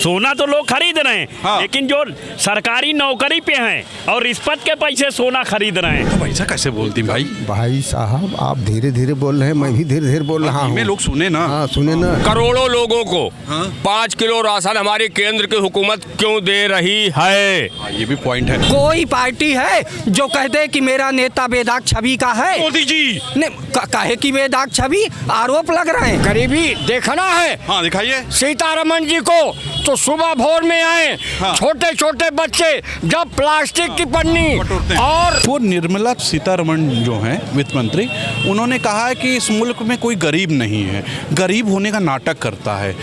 सोना तो लोग खरीद रहे हैं, हाँ। लेकिन जो सरकारी नौकरी पे हैं और रिश्वत के पैसे सोना खरीद रहे हैं। तो ऐसा कैसे बोलती भाई? भाई साहब आप धीरे धीरे बोल रहे हैं, मैं भी धीरे धीरे बोल रहा हूँ। में लोग सुने ना। हाँ सुने ना। करोड़ों लोगों को हाँ। 5 किलो राशन हमारी केंद्र की हुकूमत क्यों दे रही है? ये भी पॉइंट है। कोई पार्टी है जो कहते कि मेरा नेता बेदाग छवि का है? मोदी जी कहे कि बेदाग छवि आरोप लग रहे हैं। गरीबी देखना है। हाँ दिखाइए। सीतारमन जी को तो सुबह भोर में आए, हाँ। छोटे छोटे बच्चे जब प्लास्टिक की पन्नी और वो निर्मला सीतारमण जो हैं वित्त मंत्री, उन्होंने कहा है कि इस मुल्क में कोई गरीब नहीं है, गरीब होने का नाटक करता है।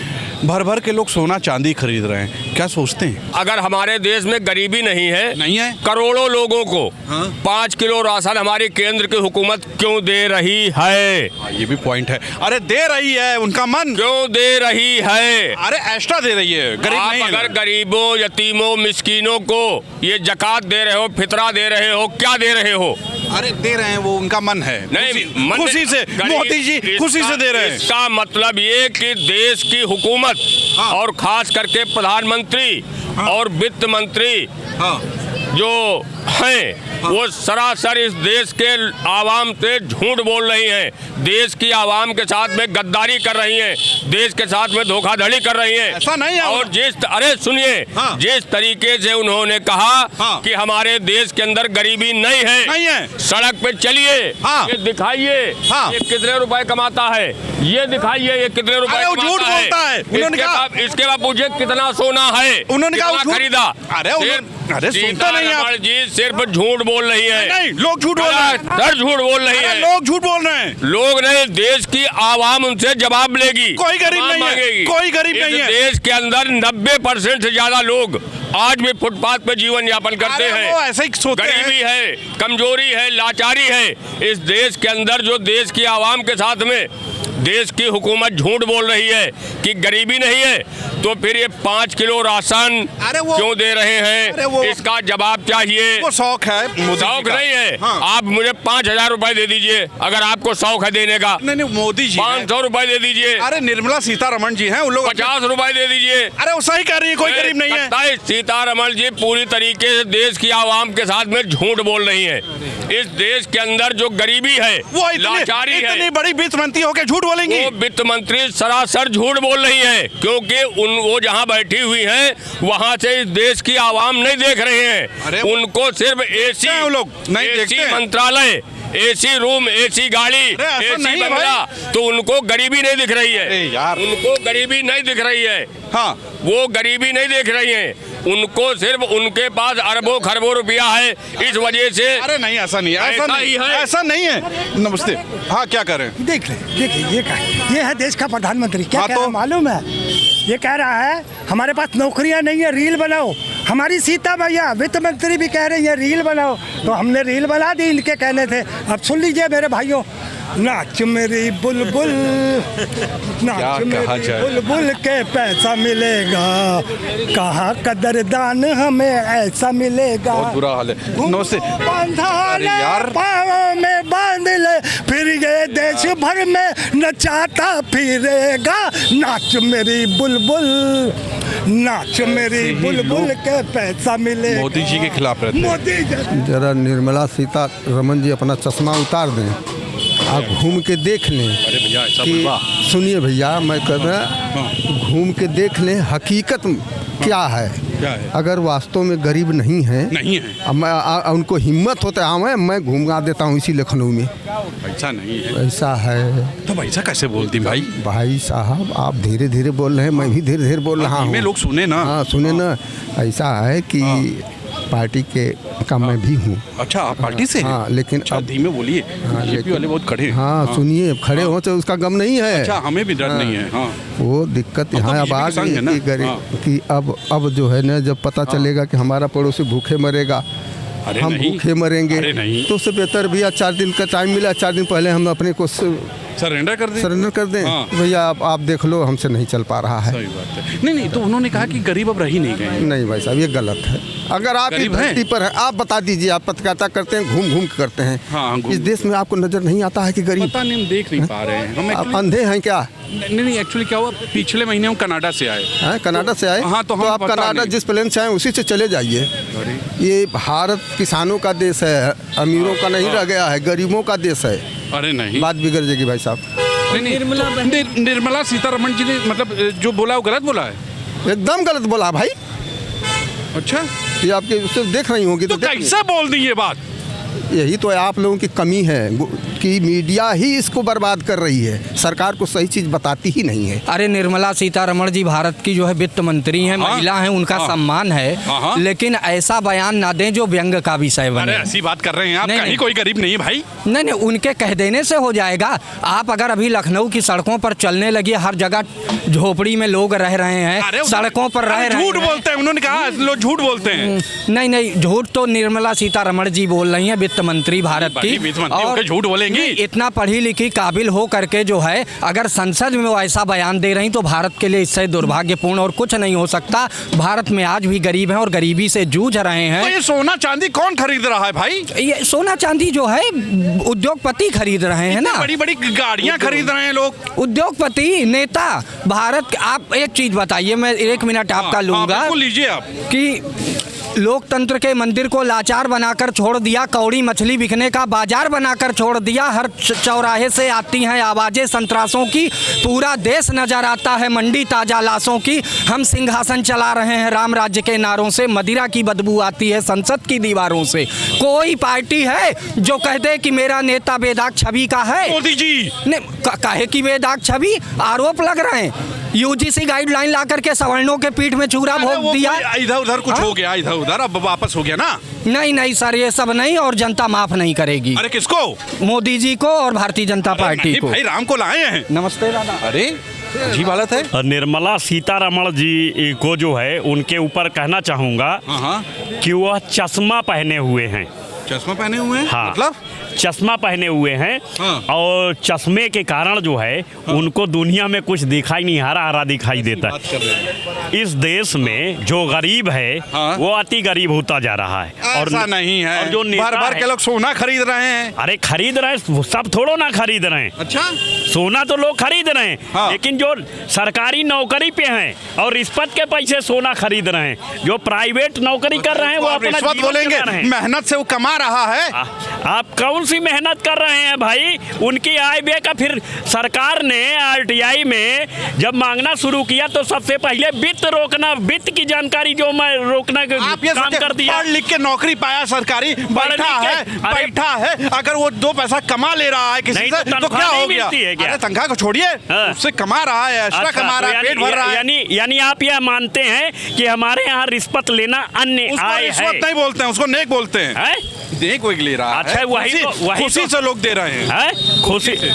भर भर के लोग सोना चांदी खरीद रहे हैं। क्या सोचते हैं? अगर हमारे देश में गरीबी नहीं है, नहीं है। करोड़ों लोगों को हाँ। 5 किलो राशन हमारी केंद्र की हुकूमत क्यों दे रही है? ये भी पॉइंट है। अरे दे रही है, उनका मन। क्यों दे रही है? अरे एक्स्ट्रा दे रही है, गरीब आप नहीं है। अगर गरीबों, यतीमों, मिस्कीनों को ये जकात दे रहे हो, फितरा दे रहे हो, क्या दे रहे हो? अरे दे रहे हैं, वो उनका मन है। नहीं, खुशी से मोदी जी खुशी से दे रहे हैं। इसका मतलब ये कि देश की हुकूमत हाँ। और खास करके प्रधानमंत्री हाँ। और वित्त मंत्री हाँ। जो हैं वो सरासर इस देश के आवाम से झूठ बोल रही हैं, देश की आवाम के साथ में गद्दारी कर रही हैं, देश के साथ में धोखाधड़ी कर रही हैं। ऐसा नहीं है। और अरे सुनिए, हाँ। जिस तरीके से उन्होंने कहा हाँ। कि हमारे देश के अंदर गरीबी नहीं है, सड़क पे चलिए, हाँ। ये दिखाइए, हाँ। ये कितने रुपए कमाता है, ये दिखाइए ये कितने रुपए अरे वो झूठ कमाता बोलता है। उन्होंने कहा इसके बाद पूछे कितना सोना है, उन्होंने कहा कितना झूठ- खरीदा। अरे सुनता नहीं आप। सीतारमण जी सिर्फ झूठ बोल रही है। नहीं, लोग झूठ बोल रहे हैं। सर झूठ बोल रही अरे है। लोग झूठ बोल रहे हैं। लोग नहीं, देश की आवाम उनसे जवाब लेगी। कोई गरीब जवाब नहीं है, मांगेगी। कोई गरीब इस नहीं है। देश के अंदर 90% से ज्यादा लोग आज भी फुटपाथ पे जीवन यापन करते अरे हैं। वो ऐसे ही सोचते हैं। गरीबी है, कमजोरी है, लाचारी है। इस देश के अंदर जो देश की आवाम के साथ में देश की हुकूमत झूठ बोल रही है कि गरीबी नहीं है, तो फिर ये 5 किलो राशन अरे वो- क्यों दे रहे अरे हैं? वो- इसका जवाब चाहिए। वो शौक है मोदी जी शौक का। नहीं है। हाँ। आप मुझे 5,000 रुपए दे दीजिए अगर आपको शौक है देने का। नहीं नहीं, मोदी जी हैं। 500 रुपए दे दीजिए, अरे निर्मला सीतारमण जी हैं, उन लोग 50 रुपए दे दीजिए। अरे वो सही कह रही है, कोई गरीब नहीं है। 27 सीतारमण जी पूरी तरीके से देश की आवाम के साथ में झूठ बोल रही है। इस देश के अंदर जो गरीबी है, वो लाचारी इतनी है, बड़ी वित्त मंत्री होकर झूठ बोलेंगी। वो वित्त मंत्री सरासर झूठ बोल रही है, क्योंकि वो जहां बैठी हुई हैं वहां से इस देश की आवाम नहीं देख रहे अरे हैं। वो- उनको सिर्फ एसी, वो लोग नहीं देखते एसी हैं। मंत्रालय, एसी रूम, एसी गाड़ी, अरे ऐसा एसी नहीं है बंगला, तो उनको गरीबी नहीं दिख रही अरे है। यार। उनको गरीबी नहीं दिख रही है। हाँ। वो गरीबी नहीं देख रही हैं, उनको सिर्फ उनके पास अरबों खरबों रुपया है, इस वजह से। अरे नहीं, ऐसा नहीं है, ऐसा ऐसा नहीं ही है। ऐसा नहीं है। नमस्ते। हाँ, क्या कर रहे हैं? देखिए ये क्या है? ये है देश का प्रधानमंत्री। क्या हाँ, कह रहा है तो? मालूम है? ये कह रहा है हमारे पास नौकरियां नहीं है, रील बनाओ। हमारी सीता भैया वित्त मंत्री भी कह रही है रील बनाओ, तो हमने रील बना दी इनके कहने थे। अब सुन लीजिए मेरे भाइयों, नाच मेरी बुलबुल, नाच कहा मेरी जाए? बुलबुल के पैसा मिलेगा, कहाँ कदरदान हमें ऐसा मिलेगा। बहुत बुरा हाल है। नमस्ते। बांधा अरे यार। पाँव में बांध ले, फिर ये देश भर में नचाता फिरेगा। नाच मेरी बुलबुल, नाच मेरी बुलबुल के पैसा मिले। मोदी जी के खिलाफ रहते हैं। मोदी जी जरा निर्मला सीतारमण जी अपना चश्मा उतार दें, आप घूम के देख लें अरे भैया, ऐसा कि बुलवा। सुनिए भैया, मैं कह रहा घूम के देख लें हकीकत क्या है। क्या है? अगर वास्तव में गरीब नहीं है, नहीं है। अब उनको हिम्मत होता है, मैं घूमगा देता हूँ इसी लखनऊ में। ऐसा नहीं है। ऐसा है। तो ऐसा कैसे बोलती भाई? भाई साहब आप धीरे धीरे बोल रहे हैं, मैं भी धीरे धीरे बोल रहा हूँ। में लोग सुने ना। हाँ सुने ना। ऐसा है कि पार्टी का मैं भी हूँ। अच्छा, आप पार्टी से हैं? हाँ, लेकिन अच्छा, अब धीमे बोलिए। बीजेपी वाले बहुत खड़े हैं। हाँ सुनिए, खड़े हो तो उसका गम नहीं है। अच्छा, हमें भी डर नहीं है। हाँ। वो दिक्कत तो यहाँ अब बीजेपी आ के संग गई है ना? कि गरीब हाँ। कि अब जो है ना, जब पता चलेगा कि हमारा पड़ोसी भूखे मरेगा, अरे हम नहीं। भूखे मरेंगे, अरे नहीं। तो उससे बेहतर भैया 4 दिन का टाइम मिला, 4 दिन पहले हम अपने को सरेंडर कर दें। सरेंडर कर दें। हाँ। भैया आप देख लो, हमसे नहीं चल पा रहा है। सही बात है। नहीं नहीं, तो उन्होंने कहा कि गरीब अब रह ही नहीं गए। नहीं भाई साहब, ये गलत है। अगर आप इस गरीब हैं? धरती पर है, आप बता दीजिए, आप पत्रकारिता करते हैं, घूम घूम के करते हैं। हाँ, घूम- इस देश में आपको नजर नहीं आता है कि गरीब? पता नहीं, हम देख नहीं पा रहे हैं। हम आप actually- अंधे हैं क्या? नहीं नहीं, एक्चुअली क्या हुआ, पिछले महीने हम कनाडा से आए। हैं कनाडा से आए? हाँ, तो हम आप पता कनाडा नहीं। जिस प्लेन से आए उसी से चले जाइए। ये भारत किसानों का देश है, अमीरों का नहीं रह गया है, गरीबों का देश है। अरे नहीं, बात बिगड़ जाएगी भाई साहब। नहीं, नहीं, निर्मला सीतारमण जी ने मतलब जो बोला वो गलत बोला है। एकदम गलत बोला भाई। अच्छा, ये आपके उससे देख रही होंगी तो देख कैसे बोल दी ये बात? यही तो आप लोगों की कमी है कि मीडिया ही इसको बर्बाद कर रही है, सरकार को सही चीज बताती ही नहीं है। अरे निर्मला सीतारमण जी भारत की जो है वित्त मंत्री हैं, हाँ, महिला हैं, उनका हाँ, सम्मान है। हाँ, लेकिन ऐसा बयान ना दें जो व्यंग का विषय अरे बने। ऐसी बात कर रहे हैं आप, नहीं, कहीं नहीं। कोई गरीब नहीं है भाई। नहीं नहीं, उनके कह देने से हो जाएगा। आप अगर अभी लखनऊ की सड़कों पर चलने लगी, हर जगह झोपड़ी में लोग रह रहे हैं, अरे सड़कों पर रह रहे झूठ हैं। बोलते हैं, उन्होंने कहा लोग झूठ बोलते हैं। नहीं नहीं, झूठ तो निर्मला सीतारमण जी बोल रही हैं, वित्त मंत्री भारत की। बड़ी वित्त मंत्री होकर झूठ बोलेंगी? नहीं, इतना पढ़ी लिखी काबिल हो करके जो है, अगर संसद में वो ऐसा बयान दे रही तो भारत के लिए इससे दुर्भाग्यपूर्ण और कुछ नहीं हो सकता। भारत में आज भी गरीब हैं और गरीबी से जूझ रहे तो हैं। ये सोना चांदी कौन खरीद रहा है भाई? ये सोना चांदी जो है उद्योगपति खरीद रहे हैं ना, बड़ी बड़ी गाड़ियां खरीद रहे हैं लोग। उद्योगपति नेता भारत। आप एक चीज बताइए, मैं 1 मिनट आपका लूंगा बिल्कुल लीजिए आप। कि लोकतंत्र के मंदिर को लाचार बनाकर छोड़ दिया, कौड़ी मछली बिकने का बाजार बनाकर छोड़ दिया। हर चौराहे से आती हैं आवाजें संतरासों की, पूरा देश नजर आता है मंडी ताजा लाशों की। हम सिंहासन चला रहे हैं राम राज्य के नारों से, मदिरा की बदबू आती है संसद की दीवारों से। कोई पार्टी है जो कह दे कि मेरा नेता बेदाग छवि का है? मोदी जी ने काहे की बेदाग छवि? आरोप लग रहे हैं। यूजीसी गाइडलाइन ला करके सवर्णों के पीठ में चूरा भोग दिया। इधर उधर कुछ हाँ? हो गया, इधर उधर अब वापस हो गया ना। नहीं नहीं सर, ये सब नहीं, और जनता माफ नहीं करेगी। अरे किसको? मोदी जी को और भारतीय जनता पार्टी नहीं को। भाई, राम को लाए हैं। नमस्ते दादा। अरे अजीब हालत है। और निर्मला सीतारमण जी को जो है उनके ऊपर कहना चाहूँगा हाँ, कि वह चश्मा पहने हुए हैं। चश्मा पहने हुए हैं? हाँ, मतलब चश्मा पहने हुए हैं। हाँ। और चश्मे के कारण जो है उनको दुनिया में कुछ दिखाई नहीं, हरा हरा दिखाई देता बात कर रहे हैं। है। इस देश में जो गरीब है हाँ। वो अति गरीब होता जा रहा है। ऐसा नहीं है, और जो नेता भर भर है- के लोग सोना खरीद रहे हैं। अरे खरीद रहे हैं, सब थोड़ो ना खरीद रहे हैं। अच्छा, सोना तो लोग खरीद रहे हैं। हाँ। लेकिन जो सरकारी नौकरी पे हैं और रिश्वत के पैसे सोना खरीद रहे हैं, जो प्राइवेट नौकरी कर रहे हैं वो आप अपना रिश्वत जीवन बोलेंगे, चला रहे हैं। मेहनत से वो कमा रहा है। आप कौन सी मेहनत कर रहे हैं भाई? उनकी आय व्यय का फिर सरकार ने आरटीआई में जब मांगना शुरू किया तो सबसे पहले वित्त रोकना, वित्त की जानकारी जो मैं रोकना आप ये काम सोचते कर दिया। पढ़ लिख के नौकरी पाया सरकारी, बैठा लिख है के- अरे- बैठा है। अगर वो 2 पैसा कमा ले रहा है किसी नहीं से तो तो तनख्वाह क्या नहीं हो गया? मिलती है क्या? अरे तनख्वाह को छोड़िए, हाँ। उससे कमा रहा है, एक्स्ट्रा अच्छा, कमा रहा है, तो पेट भर रहा है। यानी आप यह मानते हैं कि हमारे यहाँ रिश्वत लेना अन्य उसको आय है? रिश्वत नहीं बोलते हैं, उसको नेक बोलते हैं। हैं? नेक वही ले रहा अच्छा, है। वही खुशी तो- से लोग दे रहे हैं। हैं?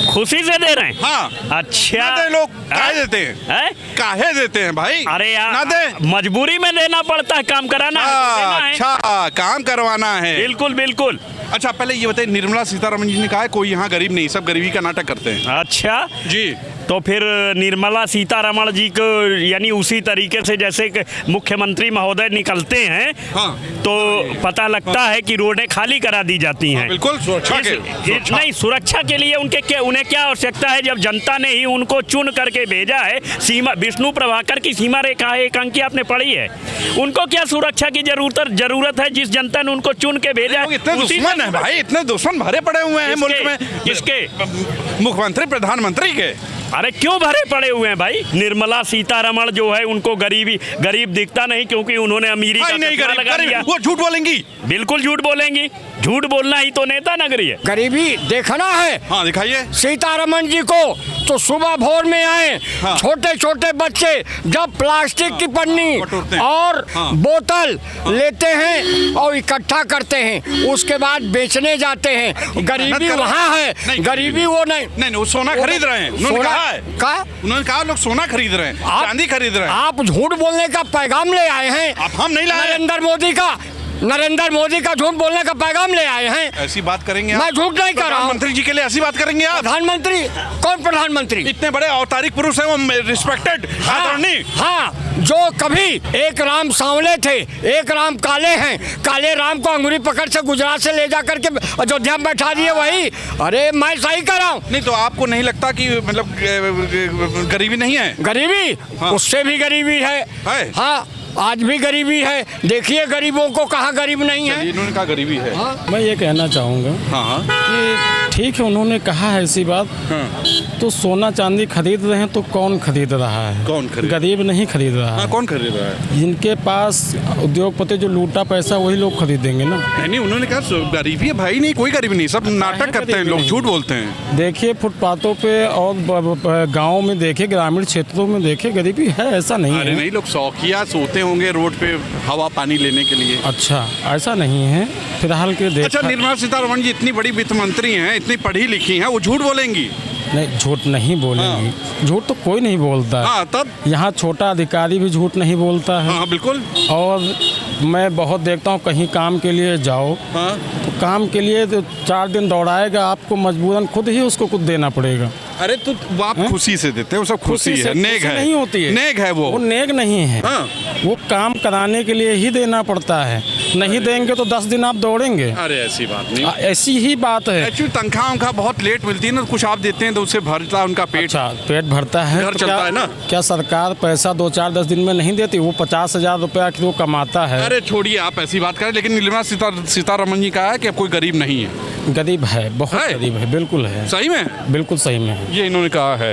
खुशी से दे रहे हैं। हाँ। अच्छा, ना दे लोग, काहे हैं? देते हैं? हैं? काहे देते हैं भाई? अरे यार, ना दे। मजबूरी में देना पड़ता है, काम कराना है तो देना है। अच्छा, काम करवाना है। बिल्कुल बिल्कुल। अच्छा, पहले ये बताइए, निर्मला सीतारमण जी ने कहा है कोई यहाँ गरीब नहीं, सब गरीबी का नाटक करते हैं। अच्छा, जी, तो फिर निर्मला सीतारमण जी को यानी उसी तरीके से जैसे कि मुख्यमंत्री महोदय निकलते हैं हाँ। तो पता लगता है कि रोडें खाली करा दी जाती हैं। बिल्कुल सुरक्षा के नहीं, सुरक्षा के लिए उन्हें क्या आवश्यकता है जब जनता ने ही उनको चुन करके भेजा है? सीमा विष्णु प्रभाकर की सीमा रेखा एक अंक की आपने पढ़ी है। उनको क्या सुरक्षा की जरूरत है? जिस जनता ने उनको चुन के भेजा लोग है इतने उसी दुश्मन है भाई, इतने दुश्मन भरे पड़े हुए हैं मुल्क में। किसके? मुख्यमंत्री प्रधानमंत्री के। अरे क्यों भरे पड़े हुए हैं भाई? निर्मला सीतारमण जो है उनको गरीब दिखता नहीं, क्योंकि उन्होंने अमीरी का नहीं चश्मा लगा गरीब, लिया। वो झूठ बोलेंगी। बिल्कुल झूठ बोलेंगी, झूठ बोलना ही तो नेता नगरी है। गरीबी देखना है हाँ, दिखाइए। सीतारमण जी को तो सुबह भोर में आए, हाँ। छोटे छोटे बच्चे जब प्लास्टिक की पन्नी बटोरते हैं। और हाँ। बोतल लेते हैं और इकट्ठा करते हैं, उसके बाद बेचने जाते हैं। गरीबी कर रहे वहाँ हैं। है, नहीं, गरीबी वो नहीं। नहीं, वो सोना खरीद रहे हैं। उन्होंने सोना कहा है। का? उन्होंने कहा लोग सोना खरीद रहे हैं, आप- चांदी खरीद रहे हैं। आप झूठ बोलने का पैगाम ले आए हैं। आप हम नहीं लाए। नरेंद्र मोदी का नरेंद्र मोदी का झूठ बोलने का पैगाम ले आए हैं। ऐसी बात करेंगे आप? मैं झूठ नहीं कर रहा हूँ। प्रधानमंत्री जी के लिए ऐसी बात करेंगे आप? प्रधानमंत्री कौन प्रधानमंत्री? इतने बड़े अवतारिक पुरुष हैं, वो रिस्पेक्टेड आदरणीय। हाँ, जो कभी एक राम सांवले थे, एक राम काले हैं, काले राम को अंगूरी पकड़ से गुजरात से ले जा करके अयोध्या में बैठा दिए वही। अरे मैं सही कर रहा हूँ। नहीं तो आपको नहीं लगता कि मतलब गरीबी नहीं है? गरीबी, हाँ। उससे भी गरीबी है। हाँ, आज भी गरीबी है। देखिए गरीबों को, कहाँ गरीब नहीं है। इन्होंने कहा गरीबी है। मैं ये कहना चाहूँगा हाँ कि ठीक है, उन्होंने कहा है ऐसी बात, तो सोना चांदी खरीद रहे हैं तो कौन खरीद रहा है? कौन खरीद? गरीब नहीं खरीद रहा है। कौन खरीद रहा है? जिनके पास उद्योगपति जो लूटा पैसा वही लोग खरीदेंगे ना। नहीं, उन्होंने कहा गरीबी है भाई, नहीं कोई गरीबी नहीं, सब नाटक करते हैं लोग, झूठ बोलते हैं। देखिए फुटपाथों पे और गाँव में देखे, ग्रामीण क्षेत्रों में देखे, गरीबी है, ऐसा नहीं अरे है। नहीं, लोग शौकिया सोते होंगे रोड पे हवा पानी लेने के लिए। अच्छा, ऐसा नहीं है फिलहाल के देख। अच्छा, निर्मला सीतारमण जी इतनी बड़ी वित्त मंत्री हैं, इतनी पढ़ी लिखी हैं, वो झूठ बोलेंगी? नहीं, झूठ नहीं बोलेंगी। झूठ तो कोई नहीं बोलता है। हाँ, तब यहाँ छोटा अधिकारी भी झूठ नहीं बोलता है। हाँ बिल्कुल। और मैं बहुत देखता हूँ, कहीं काम के लिए जाओ तो काम के लिए तो 4 दिन दौड़ाएगा, आपको मजबूरन खुद ही उसको कुछ देना पड़ेगा। अरे तो वो आप खुशी से देते हैं, वो सब खुशी है, नेक है। नहीं होती है, नेक है वो नेक नहीं है। वो काम कराने के लिए ही देना पड़ता है, नहीं देंगे तो 10 दिन आप दौड़ेंगे। अरे ऐसी बात नहीं, ऐसी ही बात है। एक्चुअली तनख्वाह बहुत लेट मिलती है ना, कुछ आप देते हैं तो उससे भरता है उनका पेट। अच्छा, पेट भरता है, घर तो चलता है ना। क्या सरकार पैसा 2-4-10 दिन में नहीं देती? वो 50,000 रुपया कि वो कमाता है। अरे छोड़िए, आप ऐसी बात करें, लेकिन निर्मला सीतारमण जी कहा है कि अब कोई गरीब नहीं है। गरीब है, बहुत गरीब है, बिल्कुल है, सही में? बिल्कुल सही में है। ये इन्होंने कहा है।